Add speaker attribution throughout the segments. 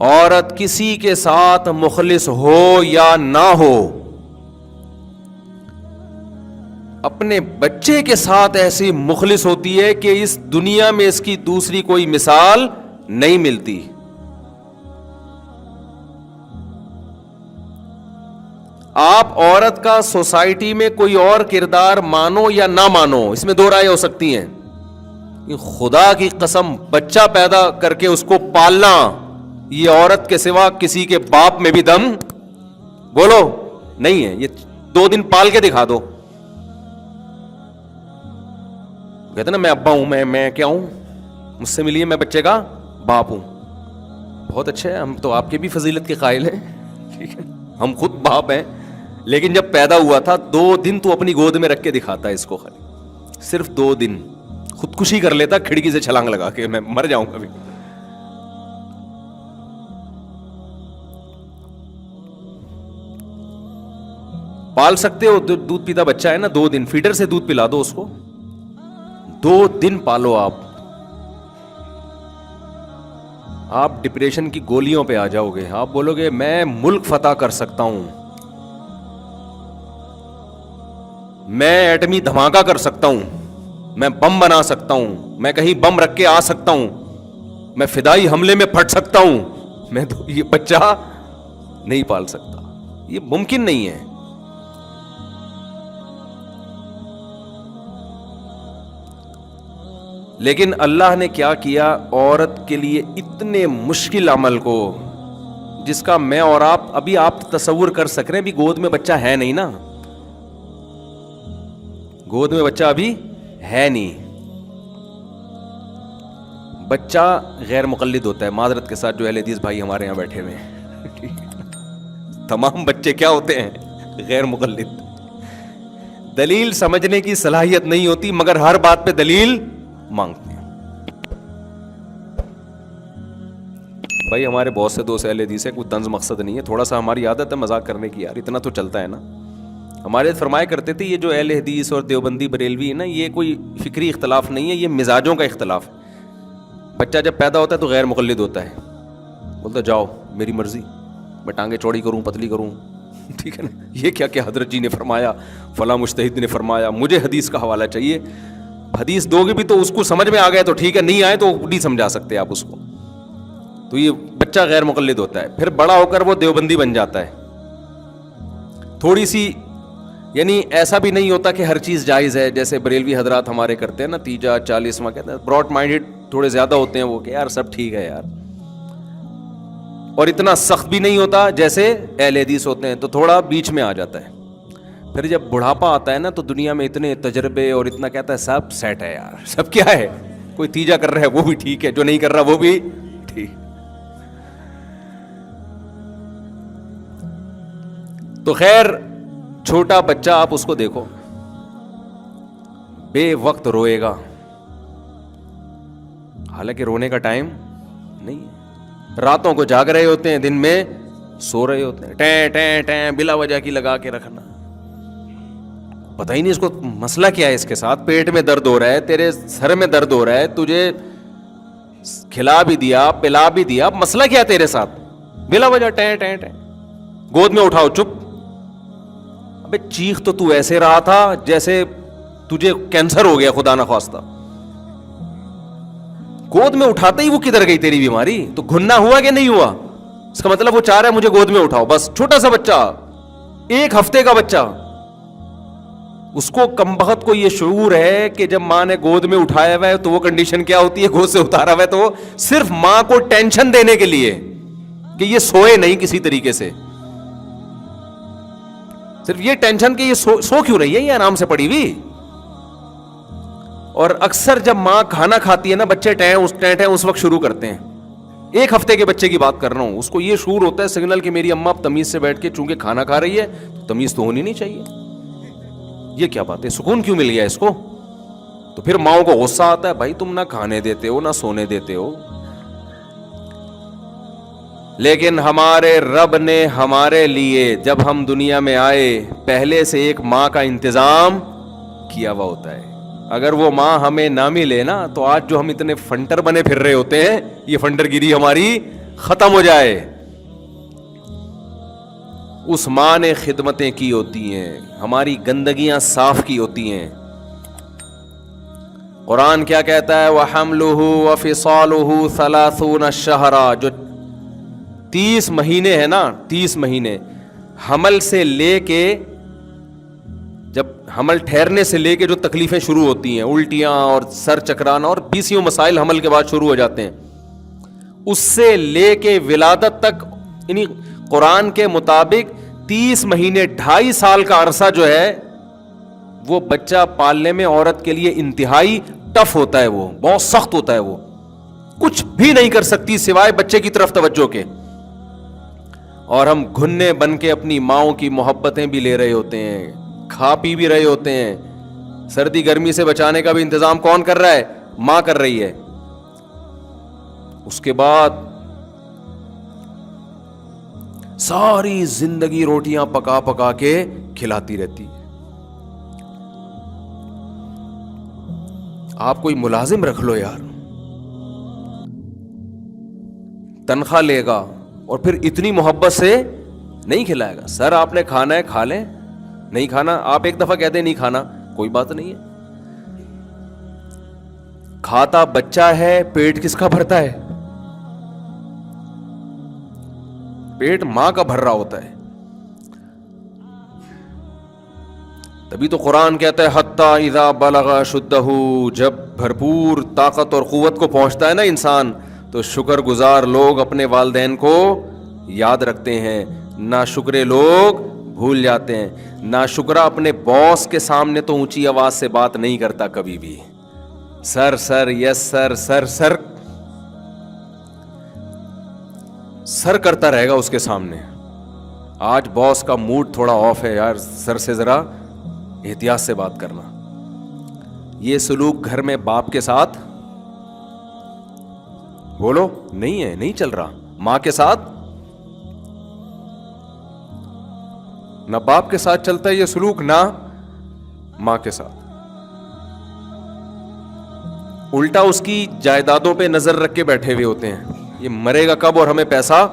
Speaker 1: عورت کسی کے ساتھ مخلص ہو یا نہ ہو، اپنے بچے کے ساتھ ایسی مخلص ہوتی ہے کہ اس دنیا میں اس کی دوسری کوئی مثال نہیں ملتی. آپ عورت کا سوسائٹی میں کوئی اور کردار مانو یا نہ مانو، اس میں دو رائے ہو سکتی ہیں. خدا کی قسم بچہ پیدا کر کے اس کو پالنا، یہ عورت کے سوا کسی کے باپ میں بھی دم بولو نہیں ہے. یہ 2 دن پال کے دکھا دو. کہتے نا میں ابا ہوں، میں کیا ہوں، مجھ سے ملیے، میں بچے کا باپ ہوں. بہت اچھا ہے، ہم تو آپ کی بھی فضیلت کے قائل ہیں، ٹھیک ہے، ہم خود باپ ہیں. لیکن جب پیدا ہوا تھا 2 دن تو اپنی گود میں رکھ کے دکھاتا ہے اس کو، خالی صرف 2 دن خودکشی کر لیتا کھڑکی سے چھلانگ لگا کے، میں مر جاؤں کبھی. پال سکتے ہو، دودھ پیتا بچہ ہے نا، 2 دن فیڈر سے دودھ پلا دو اس کو، 2 دن پالو. آپ ڈپریشن کی گولیوں پہ آ جاؤ گے. آپ بولو گے میں ملک فتح کر سکتا ہوں، میں ایٹمی دھماکہ کر سکتا ہوں، میں بم بنا سکتا ہوں، میں کہیں بم رکھ کے آ سکتا ہوں، میں فدائی حملے میں پھٹ سکتا ہوں. میں تو یہ بچہ نہیں پال سکتا، یہ ممکن نہیں ہے. لیکن اللہ نے کیا کیا عورت کے لیے اتنے مشکل عمل کو، جس کا میں اور آپ تصور کر سک رہے ہیں. بھی گود میں بچہ ہے نہیں نا، گود میں بچہ ابھی ہے نہیں. بچہ غیر مقلد ہوتا ہے، معذرت کے ساتھ جو اہل حدیث بھائی ہمارے یہاں بیٹھے ہوئے ہیں، تمام بچے کیا ہوتے ہیں؟ غیر مقلد. دلیل سمجھنے کی صلاحیت نہیں ہوتی، مگر ہر بات پہ دلیل مانگتے ہیں. بھائی ہمارے بہت سے دوست اہل حدیث ہیں، کوئی طنز مقصد نہیں ہے، تھوڑا سا ہماری عادت ہے مذاق کرنے کی، یار اتنا تو چلتا ہے نا. ہمارے فرمایا کرتے تھے یہ جو اہل حدیث اور دیوبندی بریلوی ہے نا، یہ کوئی فکری اختلاف نہیں ہے، یہ مزاجوں کا اختلاف ہے. بچہ جب پیدا ہوتا ہے تو غیر مقلد ہوتا ہے، بولتا جاؤ میری مرضی، میں ٹانگیں چوڑی کروں پتلی کروں، ٹھیک ہے نا. یہ کیا کہ حضرت جی نے فرمایا، فلاں مجتہد نے فرمایا، مجھے حدیث کا حوالہ چاہیے. حدیث دو گے بھی تو اس کو سمجھ میں آ گئے تو ٹھیک ہے، نہیں آئے تو نہیں سمجھا سکتے آپ اس کو. تو یہ بچہ غیر مقلد ہوتا ہے. پھر بڑا ہو کر وہ دیوبندی بن جاتا ہے. تھوڑی سی یعنی ایسا بھی نہیں ہوتا کہ ہر چیز جائز ہے، جیسے بریلوی حضرات ہمارے کرتے ہیں نا، 30 40 کہتے ہیں، براڈ مائنڈیڈ تھوڑے زیادہ ہوتے ہیں وہ، کہ یار سب ٹھیک ہے یار. اور اتنا سخت بھی نہیں ہوتا جیسے اہل حدیث ہوتے ہیں، تو تھوڑا بیچ میں آ جاتا ہے. پھر جب بڑھاپا آتا ہے نا تو دنیا میں اتنے تجربے اور اتنا کہتا ہے سب سیٹ ہے یار، سب کیا ہے، کوئی تیجا کر رہا ہے وہ بھی ٹھیک ہے، جو نہیں کر رہا وہ بھی ٹھیک. تو خیر چھوٹا بچہ آپ اس کو دیکھو، بے وقت روئے گا، حالانکہ رونے کا ٹائم نہیں ہے. راتوں کو جاگ رہے ہوتے ہیں، دن میں سو رہے ہوتے ہیں، ٹیں ٹیں ٹیں بلا وجہ کی لگا کے رکھنا. پتہ ہی نہیں اس کو مسئلہ کیا ہے، اس کے ساتھ پیٹ میں درد ہو رہا ہے، تیرے سر میں درد ہو رہا ہے، تجھے کھلا بھی دیا پلا بھی دیا، مسئلہ کیا ہے تیرے ساتھ؟ بلا وجہ ٹیں ٹیں ٹیں. گود میں اٹھاؤ، چپ. ابے چیخ تو ایسے رہا تھا جیسے تجھے کینسر ہو گیا خدا نہ خواستہ. گود میں اٹھاتے ہی وہ کدھر گئی تیری بیماری؟ تو گھننا ہوا کہ نہیں ہوا؟ اس کا مطلب وہ چاہ رہا ہے مجھے گود میں اٹھاؤ بس. چھوٹا سا بچہ، 1 ہفتے کا بچہ، اس کو کمبخت کو یہ شعور ہے کہ جب ماں نے گود میں اٹھایا ہوا ہے تو وہ کنڈیشن کیا ہوتی ہے، گود سے اتارا ہوا ہے تو وہ صرف ماں کو ٹینشن دینے کے لیے کہ یہ سوئے نہیں کسی طریقے سے، صرف یہ ٹینشن کہ یہ سو کیوں رہی ہے، یہ آرام سے پڑی ہوئی. اور اکثر جب ماں کھانا کھاتی ہے نا، بچے ٹیں اس وقت شروع کرتے ہیں. 1 ہفتے کے بچے کی بات کر رہا ہوں، اس کو یہ شعور ہوتا ہے سگنل کہ میری اماں تمیز سے بیٹھ کے چونکہ کھانا کھا رہی ہے، تمیز تو ہونی نہیں چاہیے. یہ کیا بات ہے، سکون کیوں مل گیا اس کو؟ تو پھر ماؤں کو غصہ آتا ہے، بھائی تم نہ کھانے دیتے ہو نہ سونے دیتے ہو. لیکن ہمارے رب نے ہمارے لیے جب ہم دنیا میں آئے پہلے سے ایک ماں کا انتظام کیا ہوا ہوتا ہے. اگر وہ ماں ہمیں نہ ملے نا تو آج جو ہم اتنے فنٹر بنے پھر رہے ہوتے ہیں، یہ فنٹر گیری ہماری ختم ہو جائے. اس ماں نے خدمتیں کی ہوتی ہیں, ہماری گندگیاں صاف کی ہوتی ہیں. قرآن کیا کہتا ہے؟ وَحَمْلُهُ وَفِصَالُهُ 30 شَهْرًا, جو 30 مہینے ہیں نا, 30 مہینے حمل سے لے کے, جب حمل ٹھہرنے سے لے کے جو تکلیفیں شروع ہوتی ہیں, الٹیاں اور سر چکرانا اور 20 مسائل حمل کے بعد شروع ہو جاتے ہیں, اس سے لے کے ولادت تک, یعنی قرآن کے مطابق 30 مہینے 2.5 سال کا عرصہ جو ہے وہ بچہ پالنے میں عورت کے لیے انتہائی ٹف ہوتا ہے, وہ بہت سخت ہوتا ہے, وہ کچھ بھی نہیں کر سکتی سوائے بچے کی طرف توجہ کے. اور ہم گھنے بن کے اپنی ماؤں کی محبتیں بھی لے رہے ہوتے ہیں, کھا پی بھی رہے ہوتے ہیں. سردی گرمی سے بچانے کا بھی انتظام کون کر رہا ہے؟ ماں کر رہی ہے. اس کے بعد ساری زندگی روٹیاں پکا پکا کے کھلاتی رہتی. آپ کوئی ملازم رکھ لو یار, تنخواہ لے گا اور پھر اتنی محبت سے نہیں کھلائے گا. سر آپ نے کھانا ہے کھا لیں, نہیں کھانا آپ ایک دفعہ کہتے ہیں نہیں کھانا, کوئی بات نہیں ہے. کھاتا بچہ ہے, پیٹ کس کا بھرتا ہے؟ پیٹ ماں کا بھر رہا ہوتا ہے. تبھی تو قرآن کہتا ہے حتیٰ اذا بلغ شدہ, جب بھرپور طاقت اور قوت کو پہنچتا ہے نا انسان, تو شکر گزار لوگ اپنے والدین کو یاد رکھتے ہیں, ناشکرے لوگ بھول جاتے ہیں. ناشکرا اپنے باس کے سامنے تو اونچی آواز سے بات نہیں کرتا کبھی بھی, سر سر یس سر سر سر سر کرتا رہے گا اس کے سامنے. آج باس کا موڈ تھوڑا آف ہے یار, سر سے ذرا احتیاط سے بات کرنا. یہ سلوک گھر میں باپ کے ساتھ بولو نہیں ہے, نہیں چل رہا. ماں کے ساتھ نہ باپ کے ساتھ چلتا ہے یہ سلوک, نہ ماں کے ساتھ. الٹا اس کی جائیدادوں پہ نظر رکھ کے بیٹھے ہوئے ہوتے ہیں, یہ مرے گا کب اور ہمیں پیسہ.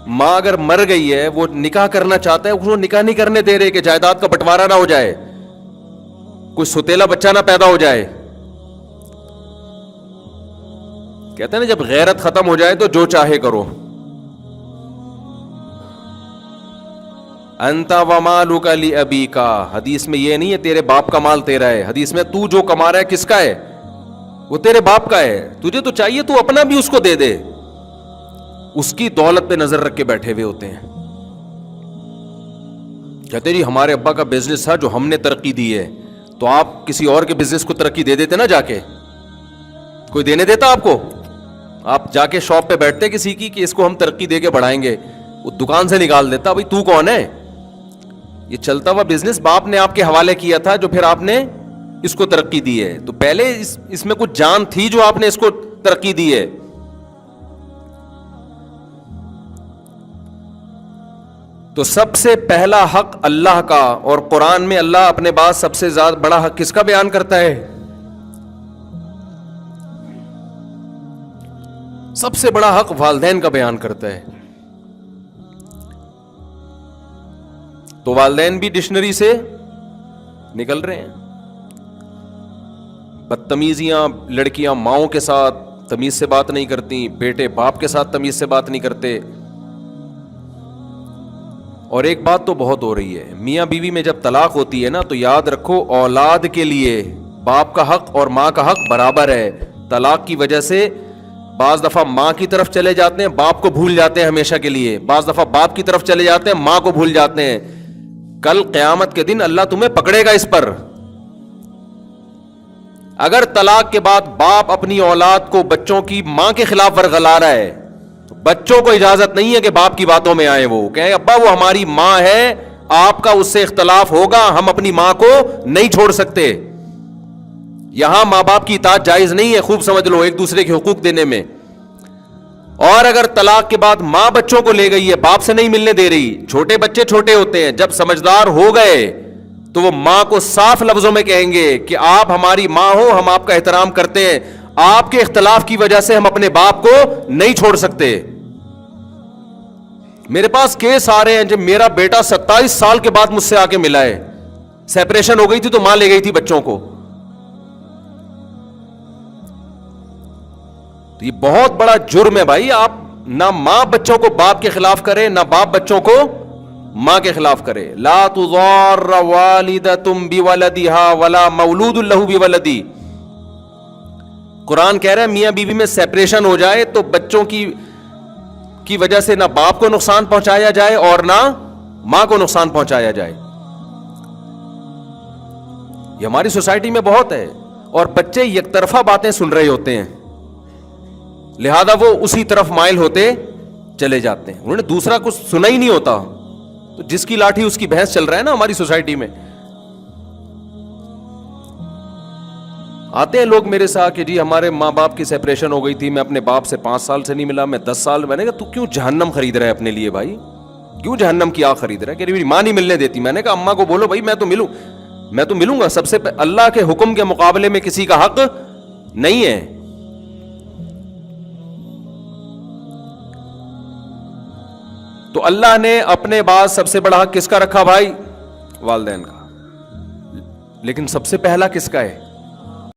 Speaker 1: ماں اگر مر گئی ہے, وہ نکاح کرنا چاہتا ہے, اس کو نکاح نہیں کرنے دے رہے کہ جائیداد کا بٹوارا نہ ہو جائے, کوئی ستیلا بچہ نہ پیدا ہو جائے. کہتے ہیں نا جب غیرت ختم ہو جائے تو جو چاہے کرو. انت ومالک لابیک, حدیث میں یہ نہیں ہے تیرے باپ کا مال تیرا ہے, حدیث میں تو جو کما رہا ہے کس کا ہے؟ وہ تیرے باپ کا ہے. تجھے تو چاہیے تو اپنا بھی اس کو دے دے. اس کی دولت پہ نظر رکھ کے بیٹھے ہوئے ہوتے ہیں. کہتے جی ہمارے ابا کا بزنس تھا جو ہم نے ترقی دی ہے, تو آپ کسی اور کے بزنس کو ترقی دے دیتے نا جا کے. کوئی دینے دیتا آپ کو؟ آپ جا کے شاپ پہ بیٹھتے کسی کی کہ اس کو ہم ترقی دے کے بڑھائیں گے, وہ دکان سے نکال دیتا. بھائی تو کون ہے؟ یہ چلتا ہوا بزنس باپ نے آپ کے حوالے کیا تھا جو پھر آپ نے اس کو ترقی دی ہے. تو پہلے اس میں کچھ جان تھی جو آپ نے اس کو ترقی دی ہے. تو سب سے پہلا حق اللہ کا, اور قرآن میں اللہ اپنے بعد سب سے زیادہ بڑا حق کس کا بیان کرتا ہے؟ سب سے بڑا حق والدین کا بیان کرتا ہے. تو والدین بھی ڈکشنری سے نکل رہے ہیں. بدتمیزیاں, لڑکیاں ماؤں کے ساتھ تمیز سے بات نہیں کرتی, بیٹے باپ کے ساتھ تمیز سے بات نہیں کرتے. اور ایک بات تو بہت ہو رہی ہے, میاں بیوی میں جب طلاق ہوتی ہے نا, تو یاد رکھو اولاد کے لیے باپ کا حق اور ماں کا حق برابر ہے. طلاق کی وجہ سے بعض دفعہ ماں کی طرف چلے جاتے ہیں, باپ کو بھول جاتے ہیں ہمیشہ کے لیے. بعض دفعہ باپ کی طرف چلے جاتے ہیں, ماں کو بھول جاتے ہیں. کل قیامت کے دن اللہ تمہیں پکڑے گا اس پر. اگر طلاق کے بعد باپ اپنی اولاد کو بچوں کی ماں کے خلاف ورغلا رہا ہے, تو بچوں کو اجازت نہیں ہے کہ باپ کی باتوں میں آئے. وہ کہیں ابا وہ ہماری ماں ہے, آپ کا اس سے اختلاف ہوگا, ہم اپنی ماں کو نہیں چھوڑ سکتے. یہاں ماں باپ کی اطاعت جائز نہیں ہے, خوب سمجھ لو, ایک دوسرے کے حقوق دینے میں. اور اگر طلاق کے بعد ماں بچوں کو لے گئی ہے, باپ سے نہیں ملنے دے رہی, چھوٹے بچے چھوٹے ہوتے ہیں, جب سمجھدار ہو گئے تو وہ ماں کو صاف لفظوں میں کہیں گے کہ آپ ہماری ماں ہو, ہم آپ کا احترام کرتے ہیں, آپ کے اختلاف کی وجہ سے ہم اپنے باپ کو نہیں چھوڑ سکتے. میرے پاس کیس آ رہے ہیں جب میرا بیٹا 27 سال کے بعد مجھ سے آ کے ملا ہے, سیپریشن ہو گئی تھی تو ماں لے گئی تھی بچوں کو. تو یہ بہت بڑا جرم ہے بھائی. آپ نہ ماں بچوں کو باپ کے خلاف کرے, نہ باپ بچوں کو ماں کے خلاف کرے. لا تضار والدۃ بولدہا ولا مولود لہ بولدی. قرآن کہہ رہا ہے میاں بیوی میں سیپریشن ہو جائے تو بچوں کی وجہ سے نہ باپ کو نقصان پہنچایا جائے اور نہ ماں کو نقصان پہنچایا جائے. یہ ہماری سوسائٹی میں بہت ہے, اور بچے یک طرفہ باتیں سن رہے ہوتے ہیں, لہذا وہ اسی طرف مائل ہوتے چلے جاتے ہیں. انہوں نے دوسرا کچھ سنا ہی نہیں ہوتا, تو جس کی لاٹھی اس کی بھینس چل رہا ہے نا ہماری سوسائٹی میں. آتے ہیں لوگ میرے ساتھ کہ جی ہمارے ماں باپ کی سیپریشن ہو گئی تھی, میں اپنے باپ سے 5 سال سے نہیں ملا, میں 10 سال. میں نے کہا تو کیوں جہنم خرید رہا ہے اپنے لیے بھائی, کیوں جہنم کی آگ خرید رہا ہے؟ کہ میری ماں نہیں ملنے دیتی. میں نے کہا اماں کو بولو بھائی میں تو ملوں گا. سب سے اللہ کے حکم کے مقابلے میں کسی کا حق نہیں ہے. تو اللہ نے اپنے بعد سب سے بڑا حق کس کا رکھا بھائی؟ والدین کا. لیکن سب سے پہلا کس کا ہے؟